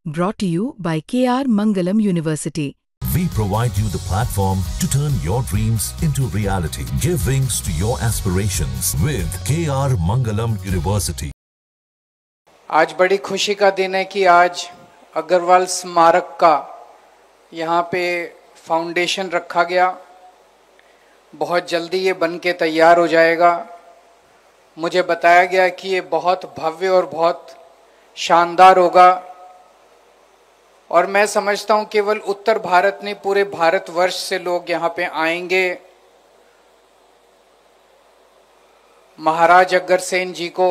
Brought to you by KR Mangalam University. We provide you the platform to turn your dreams into reality. Give wings to your aspirations with KR Mangalam University. आज बड़ी खुशी का दिन है कि आज अग्रवाल स्मारक का यहाँ पे फाउंडेशन रखा गया। बहुत जल्दी ये बन के तैयार हो जाएगा। मुझे बताया गया कि ये बहुत भव्य और बहुत शानदार होगा और मैं समझता हूँ केवल उत्तर भारत नहीं, पूरे भारतवर्ष से लोग यहाँ पे आएंगे। महाराज अग्रसेन जी को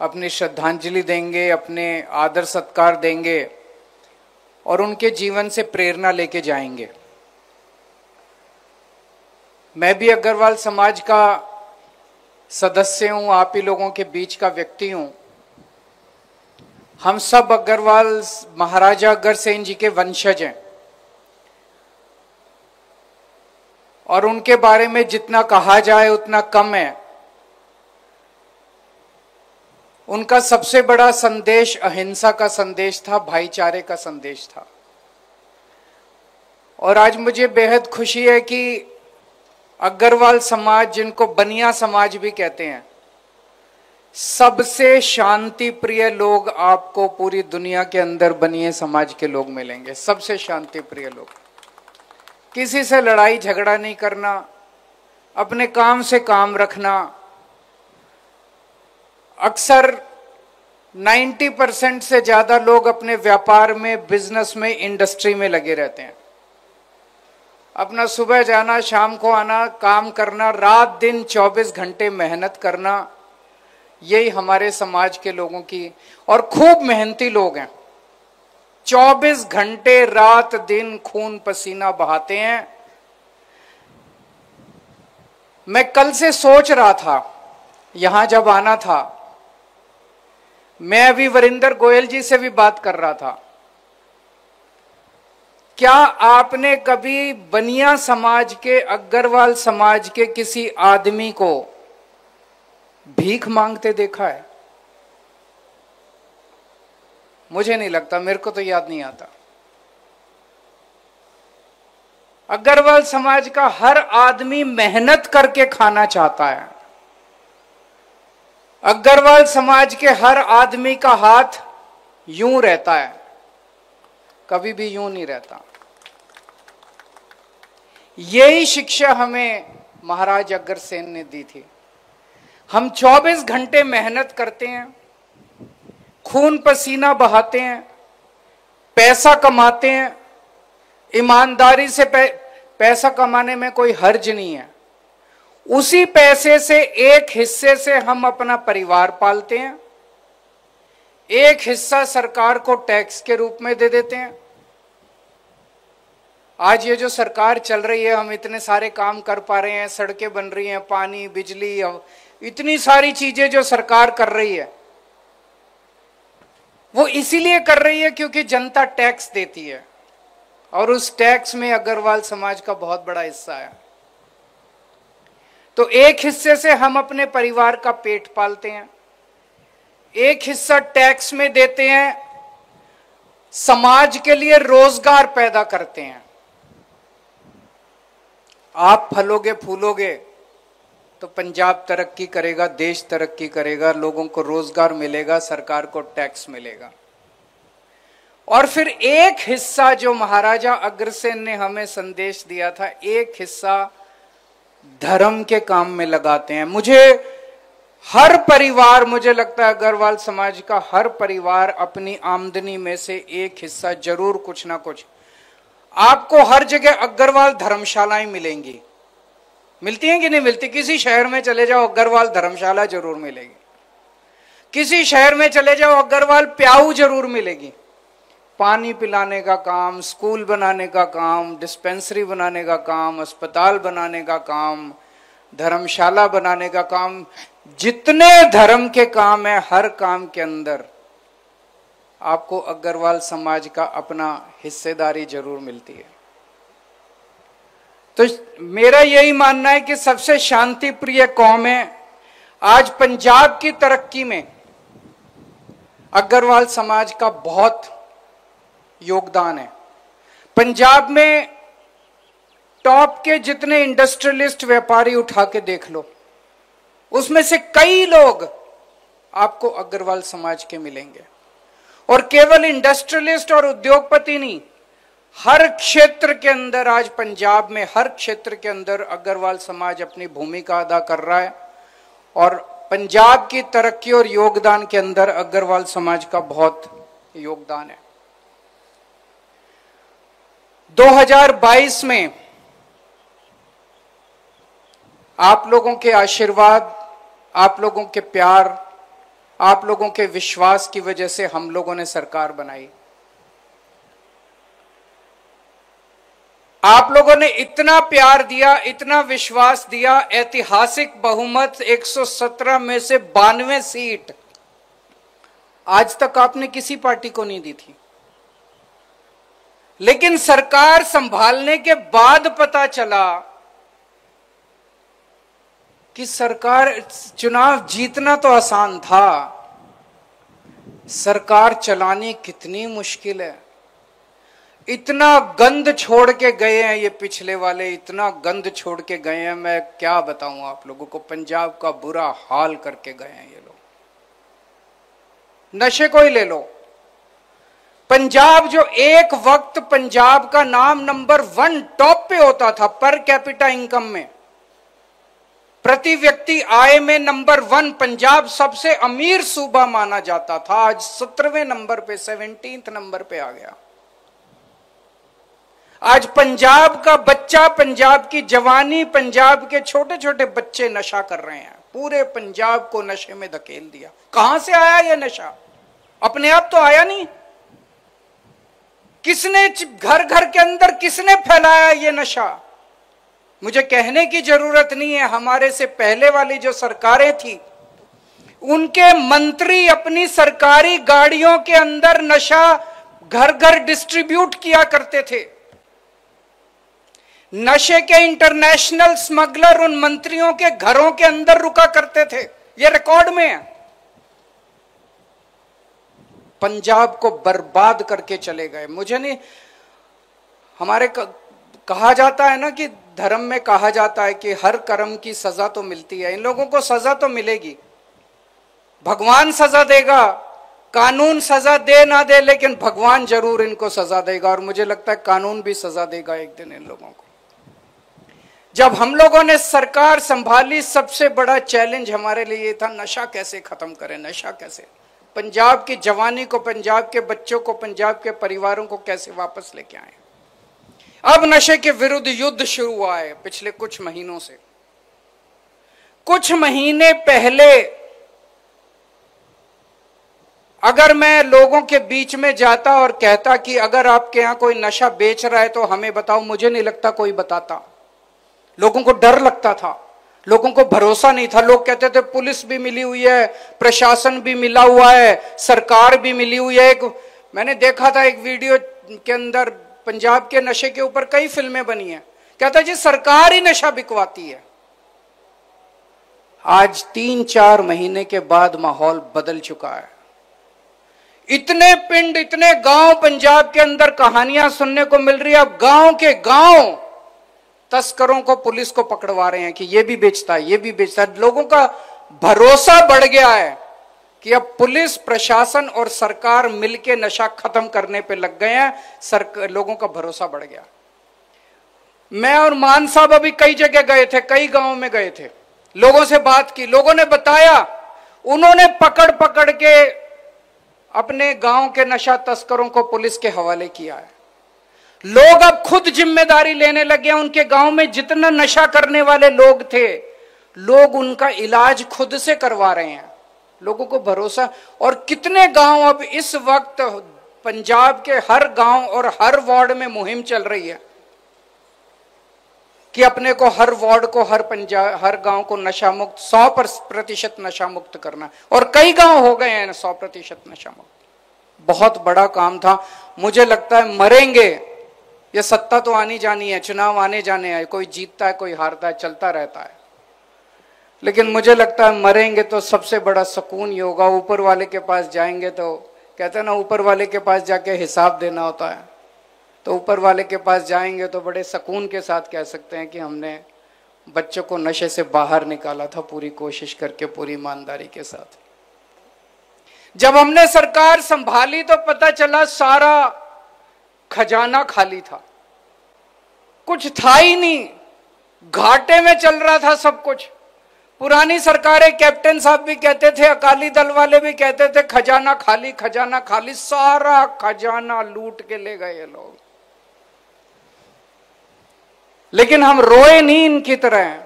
अपनी श्रद्धांजलि देंगे, अपने आदर सत्कार देंगे और उनके जीवन से प्रेरणा लेके जाएंगे। मैं भी अग्रवाल समाज का सदस्य हूं, आप ही लोगों के बीच का व्यक्ति हूं। हम सब अग्रवाल महाराजा अग्रसेन जी के वंशज हैं और उनके बारे में जितना कहा जाए उतना कम है। उनका सबसे बड़ा संदेश अहिंसा का संदेश था, भाईचारे का संदेश था। और आज मुझे बेहद खुशी है कि अग्रवाल समाज, जिनको बनिया समाज भी कहते हैं, सबसे शांति प्रिय लोग आपको पूरी दुनिया के अंदर बनिए समाज के लोग मिलेंगे। सबसे शांति प्रिय लोग, किसी से लड़ाई झगड़ा नहीं करना, अपने काम से काम रखना। अक्सर 90% से ज्यादा लोग अपने व्यापार में, बिजनेस में, इंडस्ट्री में लगे रहते हैं। अपना सुबह जाना, शाम को आना, काम करना, रात दिन 24 घंटे मेहनत करना, यही हमारे समाज के लोगों की, और खूब मेहनती लोग हैं। 24 घंटे रात दिन खून पसीना बहाते हैं। मैं कल से सोच रहा था, यहां जब आना था, मैं अभी वरिंदर गोयल जी से भी बात कर रहा था। क्या आपने कभी बनिया समाज के, अग्रवाल समाज के किसी आदमी को भीख मांगते देखा है? मुझे नहीं लगता, मेरे को तो याद नहीं आता। अग्रवाल समाज का हर आदमी मेहनत करके खाना चाहता है। अग्रवाल समाज के हर आदमी का हाथ यूं रहता है, कभी भी यूं नहीं रहता। यही शिक्षा हमें महाराज अग्रसेन ने दी थी। हम 24 घंटे मेहनत करते हैं, खून पसीना बहाते हैं, पैसा कमाते हैं। ईमानदारी से पैसा कमाने में कोई हर्ज नहीं है। उसी पैसे से एक हिस्से से हम अपना परिवार पालते हैं, एक हिस्सा सरकार को टैक्स के रूप में दे देते हैं। आज ये जो सरकार चल रही है, हम इतने सारे काम कर पा रहे हैं, सड़कें बन रही हैं, पानी, बिजली, इतनी सारी चीजें जो सरकार कर रही है, वो इसीलिए कर रही है क्योंकि जनता टैक्स देती है और उस टैक्स में अग्रवाल समाज का बहुत बड़ा हिस्सा है। तो एक हिस्से से हम अपने परिवार का पेट पालते हैं, एक हिस्सा टैक्स में देते हैं, समाज के लिए रोजगार पैदा करते हैं। आप फलोगे फूलोगे तो पंजाब तरक्की करेगा, देश तरक्की करेगा, लोगों को रोजगार मिलेगा, सरकार को टैक्स मिलेगा। और फिर एक हिस्सा जो महाराजा अग्रसेन ने हमें संदेश दिया था, एक हिस्सा धर्म के काम में लगाते हैं। हर परिवार, मुझे लगता है अग्रवाल समाज का हर परिवार अपनी आमदनी में से एक हिस्सा जरूर कुछ ना कुछ, आपको हर जगह अग्रवाल धर्मशालाएं मिलेंगी। मिलती हैं कि नहीं मिलती? किसी शहर में चले जाओ, अग्रवाल धर्मशाला जरूर मिलेगी। किसी शहर में चले जाओ, अग्रवाल प्याऊ जरूर मिलेगी। पानी पिलाने का काम, स्कूल बनाने का काम, डिस्पेंसरी बनाने का काम, अस्पताल बनाने का काम, धर्मशाला बनाने का काम, जितने धर्म के काम है, हर काम के अंदर आपको अग्रवाल समाज का अपना हिस्सेदारी जरूर मिलती है। तो मेरा यही मानना है कि सबसे शांति प्रिय कौम है। आज पंजाब की तरक्की में अग्रवाल समाज का बहुत योगदान है। पंजाब में टॉप के जितने इंडस्ट्रियलिस्ट व्यापारी उठा के देख लो, उसमें से कई लोग आपको अग्रवाल समाज के मिलेंगे। और केवल इंडस्ट्रियलिस्ट और उद्योगपति नहीं, हर क्षेत्र के अंदर आज पंजाब में हर क्षेत्र के अंदर अग्रवाल समाज अपनी भूमिका अदा कर रहा है। और पंजाब की तरक्की और योगदान के अंदर अग्रवाल समाज का बहुत योगदान है। 2022 में आप लोगों के आशीर्वाद, आप लोगों के प्यार, आप लोगों के विश्वास की वजह से हम लोगों ने सरकार बनाई। आप लोगों ने इतना प्यार दिया, इतना विश्वास दिया, ऐतिहासिक बहुमत 117 में से 92 सीट आज तक आपने किसी पार्टी को नहीं दी थी। लेकिन सरकार संभालने के बाद पता चला कि सरकार, चुनाव जीतना तो आसान था, सरकार चलानी कितनी मुश्किल है। इतना गंद छोड़ के गए हैं ये पिछले वाले, इतना गंद छोड़ के गए हैं, मैं क्या बताऊं आप लोगों को। पंजाब का बुरा हाल करके गए हैं ये लोग। नशे को ही ले लो, पंजाब जो एक वक्त पंजाब का नाम नंबर 1 टॉप पे होता था पर कैपिटा इनकम में, प्रति व्यक्ति आय में नंबर 1 पंजाब सबसे अमीर सूबा माना जाता था, आज 17वें नंबर पे, 17th नंबर पे आ गया। आज पंजाब का बच्चा, पंजाब की जवानी, पंजाब के छोटे छोटे बच्चे नशा कर रहे हैं। पूरे पंजाब को नशे में धकेल दिया। कहां से आया यह नशा? अपने आप तो आया नहीं। किसने घर घर के अंदर किसने फैलाया ये नशा? मुझे कहने की जरूरत नहीं है, हमारे से पहले वाली जो सरकारें थी उनके मंत्री अपनी सरकारी गाड़ियों के अंदर नशा घर घर डिस्ट्रीब्यूट किया करते थे। नशे के इंटरनेशनल स्मगलर उन मंत्रियों के घरों के अंदर रुका करते थे, ये रिकॉर्ड में है। पंजाब को बर्बाद करके चले गए। मुझे नहीं, हमारे कहा जाता है ना कि धर्म में कहा जाता है कि हर कर्म की सजा तो मिलती है। इन लोगों को सजा तो मिलेगी, भगवान सजा देगा, कानून सजा दे ना दे, लेकिन भगवान जरूर इनको सजा देगा। और मुझे लगता है कानून भी सजा देगा एक दिन इन लोगों को। जब हम लोगों ने सरकार संभाली, सबसे बड़ा चैलेंज हमारे लिए ये था, नशा कैसे खत्म करें, नशा कैसे, पंजाब की जवानी को, पंजाब के बच्चों को, पंजाब के परिवारों को कैसे वापस लेके आए। अब नशे के विरुद्ध युद्ध शुरू हुआ है पिछले कुछ महीनों से। कुछ महीने पहले अगर मैं लोगों के बीच में जाता और कहता कि अगर आपके यहां कोई नशा बेच रहा है तो हमें बताओ, मुझे नहीं लगता कोई बताता। लोगों को डर लगता था, लोगों को भरोसा नहीं था। लोग कहते थे पुलिस भी मिली हुई है, प्रशासन भी मिला हुआ है, सरकार भी मिली हुई है। मैंने देखा था एक वीडियो के अंदर पंजाब के नशे के ऊपर कई फिल्में बनी हैं, कहता जी सरकार ही नशा बिकवाती है। आज 3-4 महीने के बाद माहौल बदल चुका है। इतने पिंड, इतने गांव पंजाब के अंदर कहानियां सुनने को मिल रही है। अब गांव के गांव तस्करों को पुलिस को पकड़वा रहे हैं कि ये भी बेचता है, ये भी बेचता है। लोगों का भरोसा बढ़ गया है कि अब पुलिस, प्रशासन और सरकार मिलके नशा खत्म करने पे लग गए हैं। लोगों का भरोसा बढ़ गया। मैं और मान साहब अभी कई जगह गए थे, कई गांवों में गए थे, लोगों से बात की, लोगों ने बताया, उन्होंने पकड़ पकड़ के अपने गांव के नशा तस्करों को पुलिस के हवाले किया है। लोग अब खुद जिम्मेदारी लेने लगे हैं। उनके गांव में जितना नशा करने वाले लोग थे, लोग उनका इलाज खुद से करवा रहे हैं। लोगों को भरोसा। और कितने गांव अब इस वक्त पंजाब के हर गांव और हर वार्ड में मुहिम चल रही है कि अपने को हर वार्ड को, हर गांव को नशा मुक्त, 100% नशा मुक्त करना। और कई गांव हो गए हैं 100% नशा मुक्त। बहुत बड़ा काम था। मुझे लगता है मरेंगे, ये सत्ता तो आनी जानी है, चुनाव आने जाने हैं, कोई जीतता है कोई हारता है, चलता रहता है। लेकिन मुझे लगता है मरेंगे तो सबसे बड़ा सुकून ये होगा, ऊपर वाले के पास जाएंगे तो कहते हैं ना, ऊपर वाले के पास जाके हिसाब देना होता है। तो ऊपर वाले के पास जाएंगे तो बड़े सुकून के साथ कह सकते हैं कि हमने बच्चों को नशे से बाहर निकाला था, पूरी कोशिश करके, पूरी ईमानदारी के साथ। जब हमने सरकार संभाली तो पता चला सारा खजाना खाली था, कुछ था ही नहीं, घाटे में चल रहा था सब कुछ। पुरानी सरकारें, कैप्टन साहब भी कहते थे, अकाली दल वाले भी कहते थे, खजाना खाली, खजाना खाली, सारा खजाना लूट के ले गए ये लोग। लेकिन हम रोए नहीं इनकी तरह।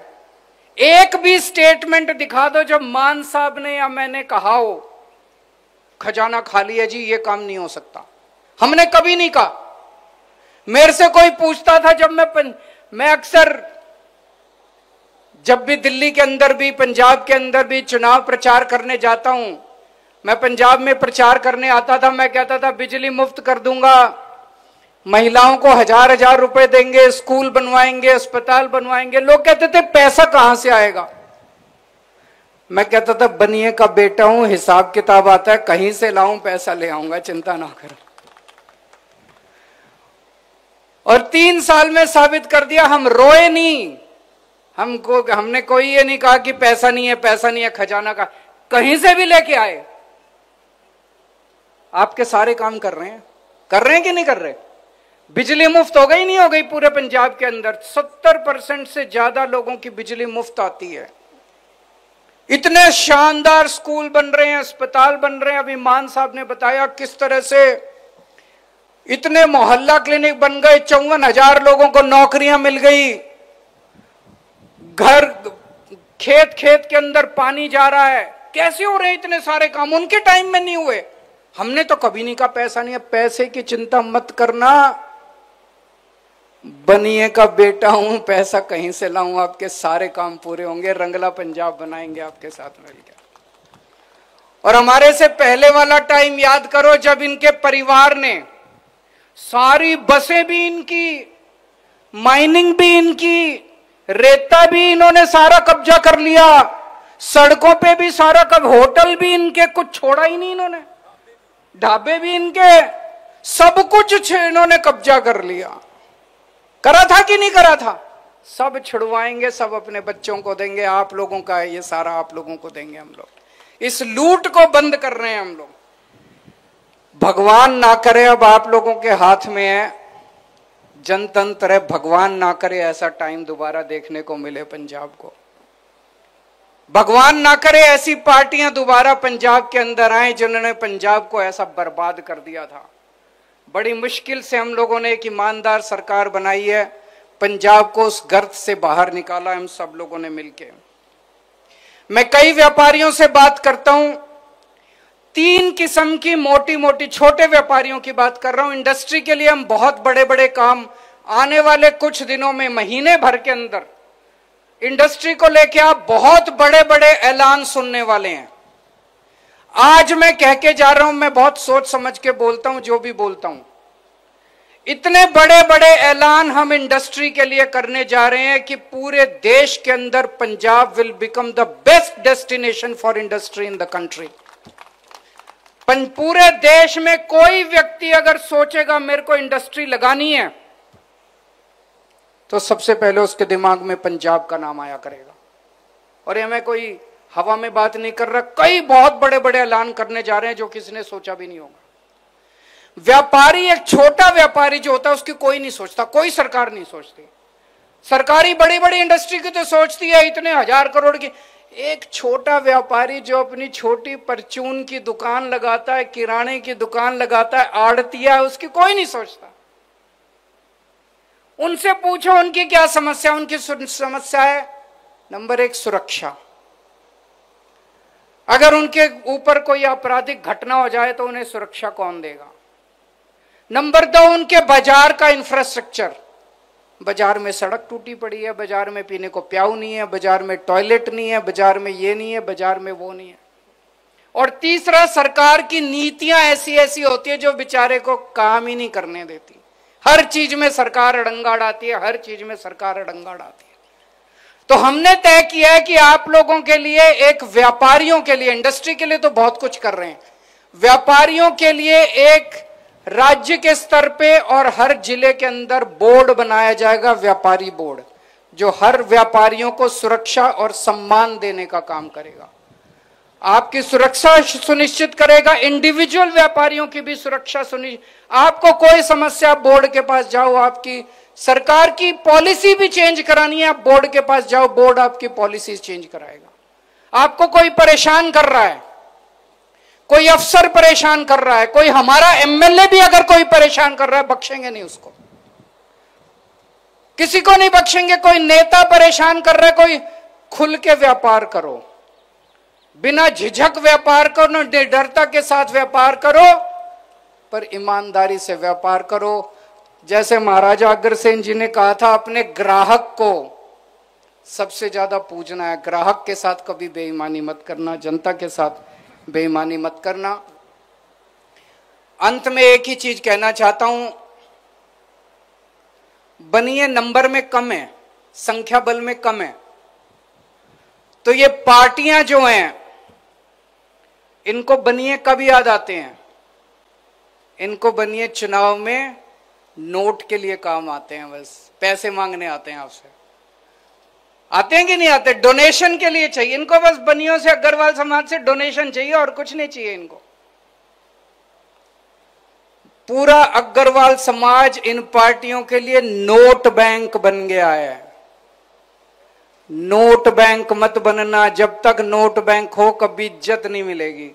एक भी स्टेटमेंट दिखा दो जब मान साहब ने या मैंने कहा हो खजाना खाली है जी, ये काम नहीं हो सकता। हमने कभी नहीं कहा। मेरे से कोई पूछता था, जब मैं अक्सर जब भी दिल्ली के अंदर भी, पंजाब के अंदर भी चुनाव प्रचार करने जाता हूं, मैं पंजाब में प्रचार करने आता था, मैं कहता था बिजली मुफ्त कर दूंगा, महिलाओं को 1000-1000 रुपए देंगे, स्कूल बनवाएंगे, अस्पताल बनवाएंगे। लोग कहते थे पैसा कहां से आएगा? मैं कहता था बनिए का बेटा हूं, हिसाब किताब आता है, कहीं से लाऊं पैसा ले आऊंगा, चिंता ना करो। और 3 साल में साबित कर दिया, हम रोए नहीं। हमने कोई ये नहीं कहा कि पैसा नहीं है, पैसा नहीं है, खजाना का, कहीं से भी लेके आए। आपके सारे काम कर रहे हैं कि नहीं कर रहे? बिजली मुफ्त हो गई, नहीं हो गई? पूरे पंजाब के अंदर 70% से ज्यादा लोगों की बिजली मुफ्त आती है। इतने शानदार स्कूल बन रहे हैं, अस्पताल बन रहे हैं। अभी मान साहब ने बताया किस तरह से इतने मोहल्ला क्लिनिक बन गए, 54,000 लोगों को नौकरियां मिल गई, घर खेत के अंदर पानी जा रहा है। कैसे हो रहे हैं इतने सारे काम? उनके टाइम में नहीं हुए। हमने तो कभी नहीं कहा पैसा नहीं है। पैसे की चिंता मत करना, बनिए का बेटा हूं, पैसा कहीं से लाऊं, आपके सारे काम पूरे होंगे, रंगला पंजाब बनाएंगे आपके साथ मिलकर। और हमारे से पहले वाला टाइम याद करो, जब इनके परिवार ने सारी बसें भी इनकी, माइनिंग भी इनकी, रेता भी इन्होंने सारा कब्जा कर लिया, सड़कों पे भी सारा होटल भी इनके, कुछ छोड़ा ही नहीं इन्होंने, ढाबे भी इनके, सब कुछ इन्होंने कब्जा कर लिया। करा था कि नहीं करा था? सब छुड़वाएंगे, सब अपने बच्चों को देंगे, आप लोगों का है ये सारा, आप लोगों को देंगे हम लोग। इस लूट को बंद कर रहे हैं हम लोग। भगवान ना करे, अब आप लोगों के हाथ में है, जनतंत्र है, भगवान ना करे ऐसा टाइम दोबारा देखने को मिले पंजाब को। भगवान ना करे ऐसी पार्टियां दोबारा पंजाब के अंदर आए जिन्होंने पंजाब को ऐसा बर्बाद कर दिया था। बड़ी मुश्किल से हम लोगों ने एक ईमानदार सरकार बनाई है, पंजाब को उस गर्त से बाहर निकाला हम सब लोगों ने मिलकर। मैं कई व्यापारियों से बात करता हूं, 3 किस्म की मोटी मोटी, छोटे व्यापारियों की बात कर रहा हूं। इंडस्ट्री के लिए हम बहुत बड़े बड़े काम आने वाले कुछ दिनों में, महीने भर के अंदर इंडस्ट्री को लेकर आप बहुत बड़े बड़े ऐलान सुनने वाले हैं। आज मैं कह के जा रहा हूं, मैं बहुत सोच समझ के बोलता हूं जो भी बोलता हूं। इतने बड़े बड़े ऐलान हम इंडस्ट्री के लिए करने जा रहे हैं कि पूरे देश के अंदर Punjab will become the best destination for industry in the country. पूरे देश में कोई व्यक्ति अगर सोचेगा मेरे को इंडस्ट्री लगानी है, तो सबसे पहले उसके दिमाग में पंजाब का नाम आया करेगा। और ये मैं कोई हवा में बात नहीं कर रहा, कई बहुत बड़े बड़े ऐलान करने जा रहे हैं जो किसी ने सोचा भी नहीं होगा। व्यापारी, एक छोटा व्यापारी जो होता है उसकी कोई नहीं सोचता, कोई सरकार नहीं सोचती। सरकारी बड़ी बड़ी इंडस्ट्री की तो सोचती है, इतने 1000 करोड़ की। एक छोटा व्यापारी जो अपनी छोटी परचून की दुकान लगाता है, किराने की दुकान लगाता है, आड़तिया है, उसकी कोई नहीं सोचता। उनसे पूछो उनकी क्या समस्या। उनकी समस्या है नंबर 1 सुरक्षा। अगर उनके ऊपर कोई आपराधिक घटना हो जाए तो उन्हें सुरक्षा कौन देगा? नंबर 2 उनके बाजार का इंफ्रास्ट्रक्चर। बाजार में सड़क टूटी पड़ी है, बाजार में पीने को प्याऊ नहीं है, बाजार में टॉयलेट नहीं है, बाजार में ये नहीं है, बाजार में वो नहीं है। और तीसरा, सरकार की नीतियां ऐसी ऐसी होती है जो बेचारे को काम ही नहीं करने देती। हर चीज में सरकार अड़ंगा डालती है, हर चीज में सरकार अड़ंगा डालती है। तो हमने तय किया है कि आप लोगों के लिए, एक व्यापारियों के लिए, इंडस्ट्री के लिए तो बहुत कुछ कर रहे हैं, व्यापारियों के लिए एक राज्य के स्तर पे और हर जिले के अंदर बोर्ड बनाया जाएगा, व्यापारी बोर्ड, जो हर व्यापारियों को सुरक्षा और सम्मान देने का काम करेगा, आपकी सुरक्षा सुनिश्चित करेगा, इंडिविजुअल व्यापारियों की भी सुरक्षा सुनिश्चित। आपको कोई समस्या, बोर्ड के पास जाओ, आपकी सरकार की पॉलिसी भी चेंज करानी है, आप बोर्ड के पास जाओ, बोर्ड आपकी पॉलिसी चेंज कराएगा। आपको कोई परेशान कर रहा है, कोई अफसर परेशान कर रहा है, कोई हमारा एमएलए भी अगर कोई परेशान कर रहा है, बख्शेंगे नहीं उसको, किसी को नहीं बख्शेंगे। कोई नेता परेशान कर रहा है, कोई खुल के व्यापार करो, बिना झिझक व्यापार करो, निडरता के साथ व्यापार करो, पर ईमानदारी से व्यापार करो। जैसे महाराजा अग्रसेन जी ने कहा था, अपने ग्राहक को सबसे ज्यादा पूजना है, ग्राहक के साथ कभी बेईमानी मत करना, जनता के साथ बेईमानी मत करना। अंत में एक ही चीज कहना चाहता हूं, बनिए नंबर में कम है, संख्या बल में कम है, तो ये पार्टियां जो हैं इनको बनिए कब याद आते हैं? इनको बनिए चुनाव में नोट के लिए काम आते हैं, बस पैसे मांगने आते हैं आपसे। आते हैं कि नहीं आते? डोनेशन के लिए चाहिए इनको, बस बनियों से, अग्रवाल समाज से डोनेशन चाहिए और कुछ नहीं चाहिए इनको। पूरा अग्रवाल समाज इन पार्टियों के लिए नोट बैंक बन गया है। नोट बैंक मत बनना, जब तक नोट बैंक हो कभी इज्जत नहीं मिलेगी।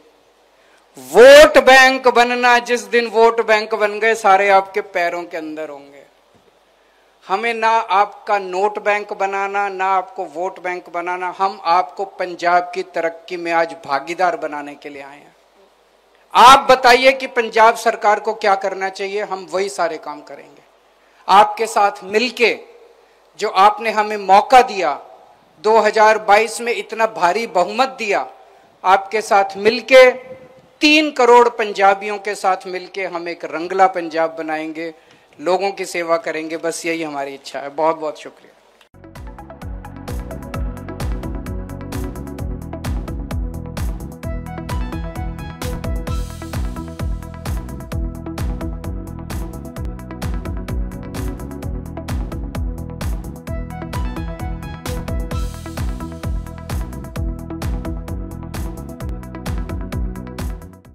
वोट बैंक बनना, जिस दिन वोट बैंक बन गए सारे आपके पैरों के अंदर होंगे। हमें ना आपका नोट बैंक बनाना, ना आपको वोट बैंक बनाना, हम आपको पंजाब की तरक्की में आज भागीदार बनाने के लिए आए हैं। आप बताइए कि पंजाब सरकार को क्या करना चाहिए, हम वही सारे काम करेंगे। आपके साथ मिलके जो आपने हमें मौका दिया, 2022 में इतना भारी बहुमत दिया, आपके साथ मिलके 3 करोड़ पंजाबियों के साथ मिलके हम एक रंगला पंजाब बनाएंगे, लोगों की सेवा करेंगे। बस यही हमारी इच्छा है। बहुत बहुत शुक्रिया।